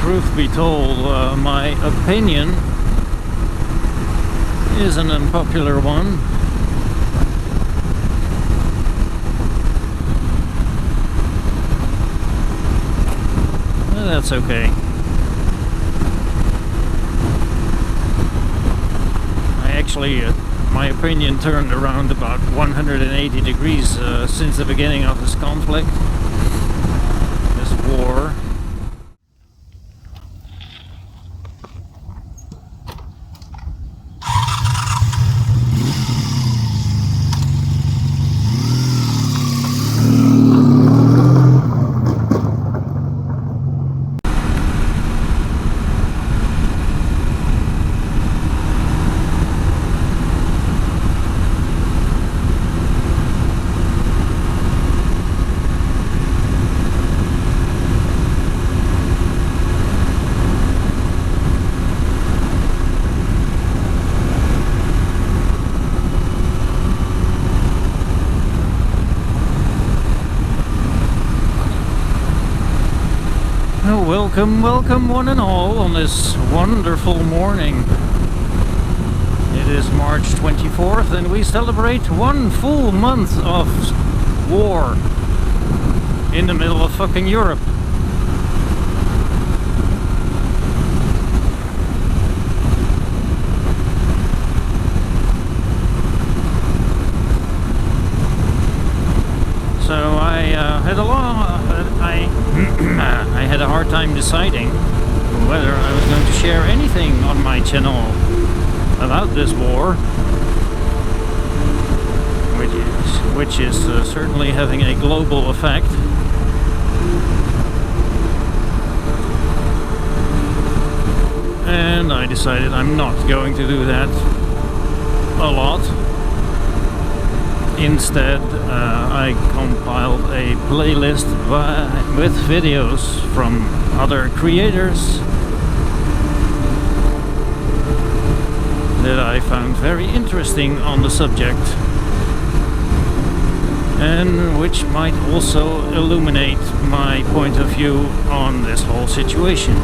truth be told, my opinion is an unpopular one. That's okay. My opinion turned around about 180 degrees since the beginning of this conflict, this war. Welcome one and all on this wonderful morning. It is March 24th and we celebrate 1 full month of war in the middle of fucking Europe. So I had a hard time deciding whether I was going to share anything on my channel about this war, which is certainly having a global effect. And I decided I'm not going to do that a lot. Instead, I compiled a playlist with videos from other creators that I found very interesting on the subject, and which might also illuminate my point of view on this whole situation.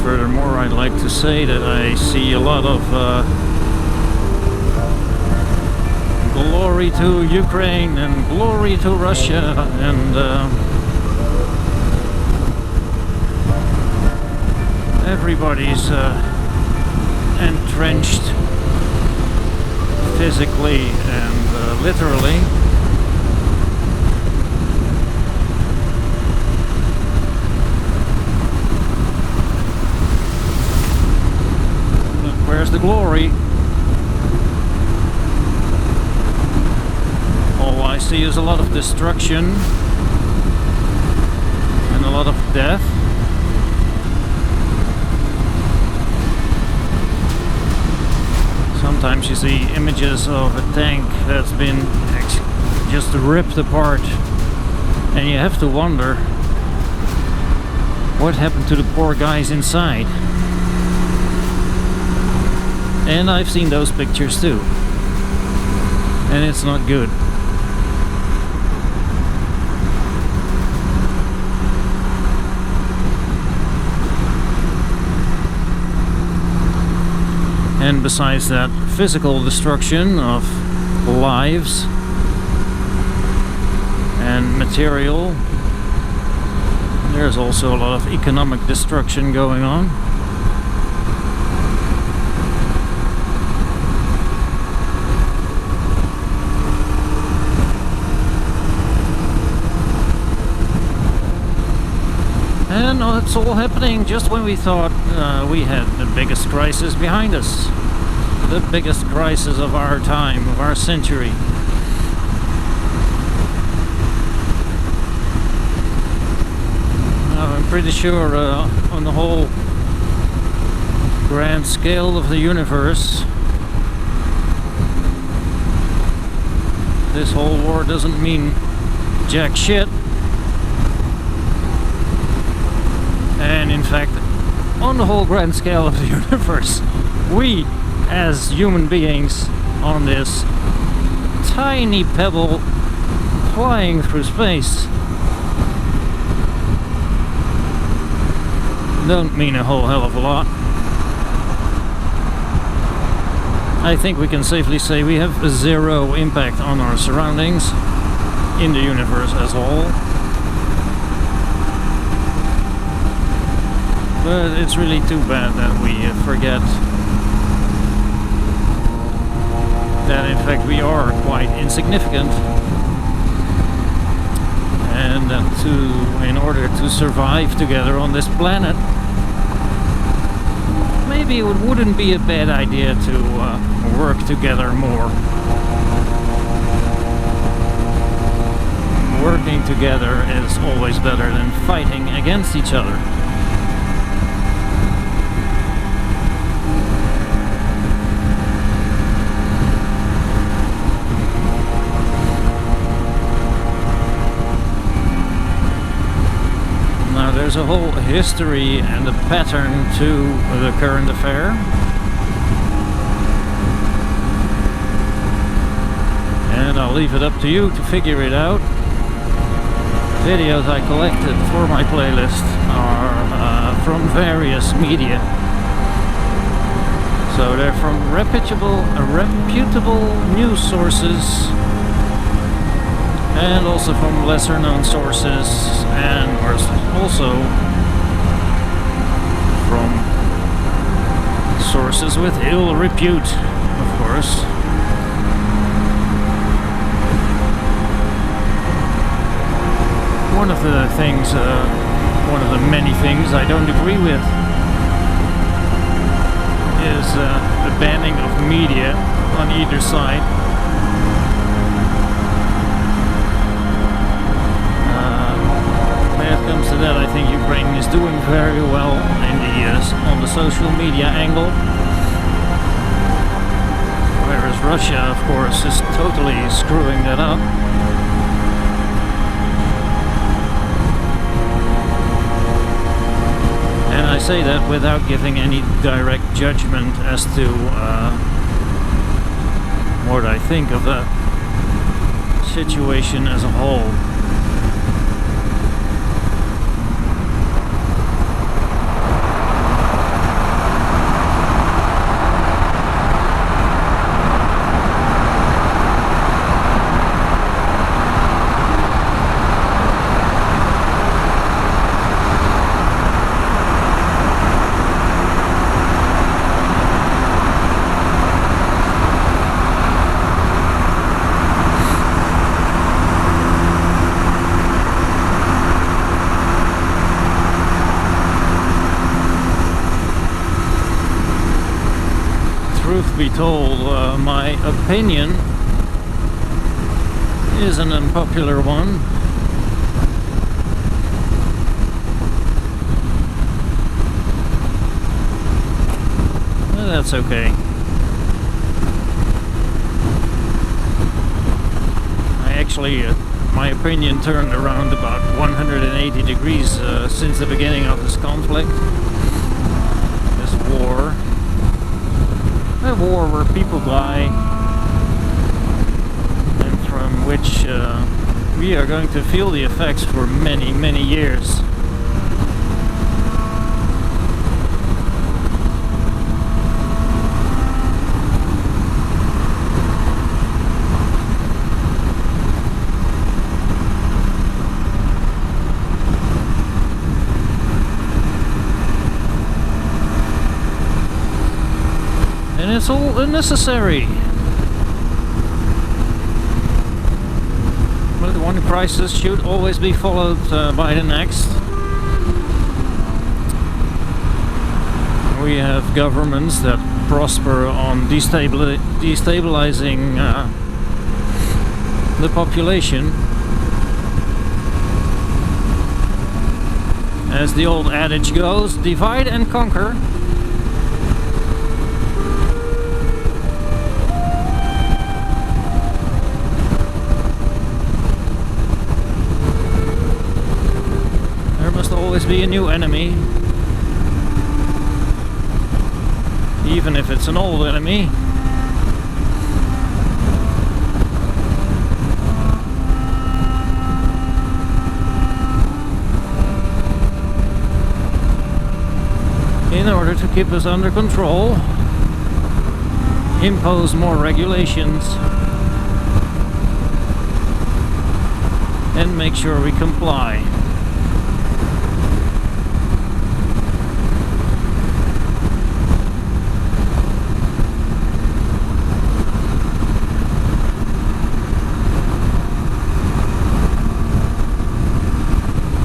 Furthermore, I'd like to say that I see a lot of glory to Ukraine and glory to Russia, and everybody's entrenched physically and literally. Where's the glory? All I see is a lot of destruction and a lot of death. Sometimes you see images of a tank that's been just ripped apart, and you have to wonder what happened to the poor guys inside. And I've seen those pictures too, and it's not good. And besides that physical destruction of lives and material, there's also a lot of economic destruction going on. And it's all happening just when we thought we had the biggest crisis behind us. The biggest crisis of our time, of our century. I'm pretty sure on the whole grand scale of the universe, this whole war doesn't mean jack shit. And in fact, on the whole grand scale of the universe, we as human beings on this tiny pebble flying through space don't mean a whole hell of a lot. I think we can safely say we have zero impact on our surroundings in the universe as a whole. But it's really too bad that we forget that in fact we are quite insignificant, and that in order to survive together on this planet, maybe it wouldn't be a bad idea to work together more. Working together is always better than fighting against each other. Now there's a whole history and a pattern to the current affair. And I'll leave it up to you to figure it out. Videos I collected for my playlist are from various media. So they're from reputable news sources, and also from lesser known sources, and also from sources with ill repute, of course. One of the things, one of the many things I don't agree with is the banning of media on either side. When it comes to that, I think Ukraine is doing very well on the social media angle, whereas Russia, of course, is totally screwing that up. And I say that without giving any direct judgment as to what I think of the situation as a whole. Truth be told, my opinion is an unpopular one. Well, that's okay. My opinion turned around about 180 degrees since the beginning of this conflict, this war. A war where people die, and from which we are going to feel the effects for many, many years. And it's all unnecessary. But the one crisis should always be followed by the next. We have governments that prosper on destabilizing the population. As the old adage goes, divide and conquer. There must always be a new enemy. even if it's an old enemy. In order to keep us under control, impose more regulations, and make sure we comply.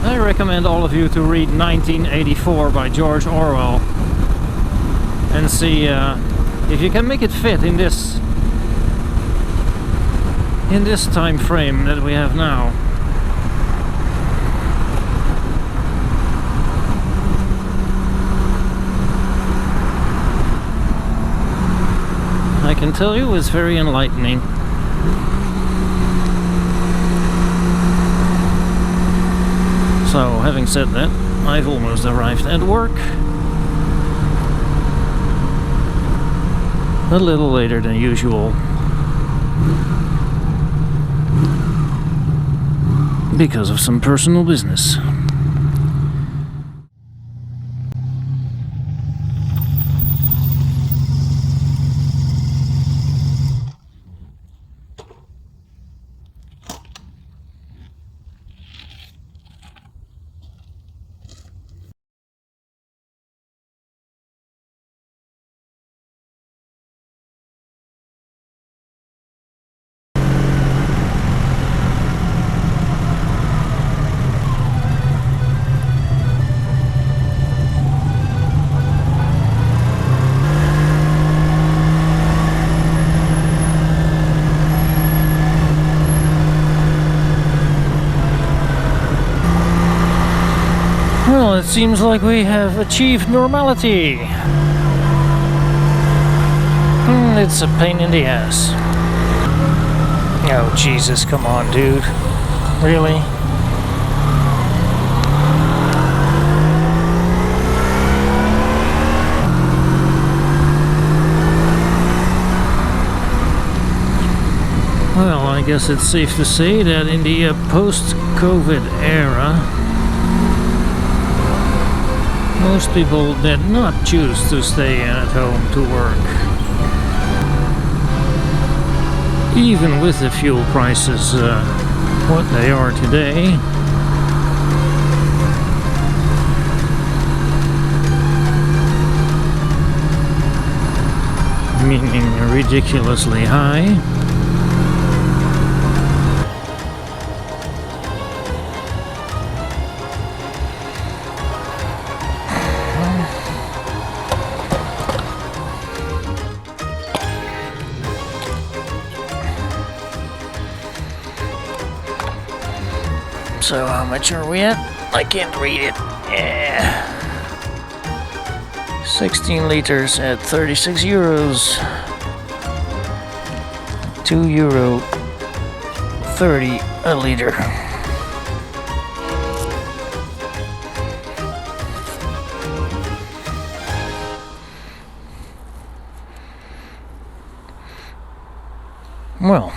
I recommend all of you to read 1984 by George Orwell and see if you can make it fit in this time frame that we have now. I can tell you it's very enlightening. So, having said that, I've almost arrived at work. A little later than usual. Because of some personal business. Well, it seems like we have achieved normality. It's a pain in the ass. Oh, Jesus, come on, dude. Really? Well, I guess it's safe to say that in the post-COVID era, most people did not choose to stay at home to work. Even with the fuel prices what they are today. Meaning ridiculously high. So how much are we at? I can't read it. Yeah. 16 liters at 36 euros. €2.30 a liter. Well,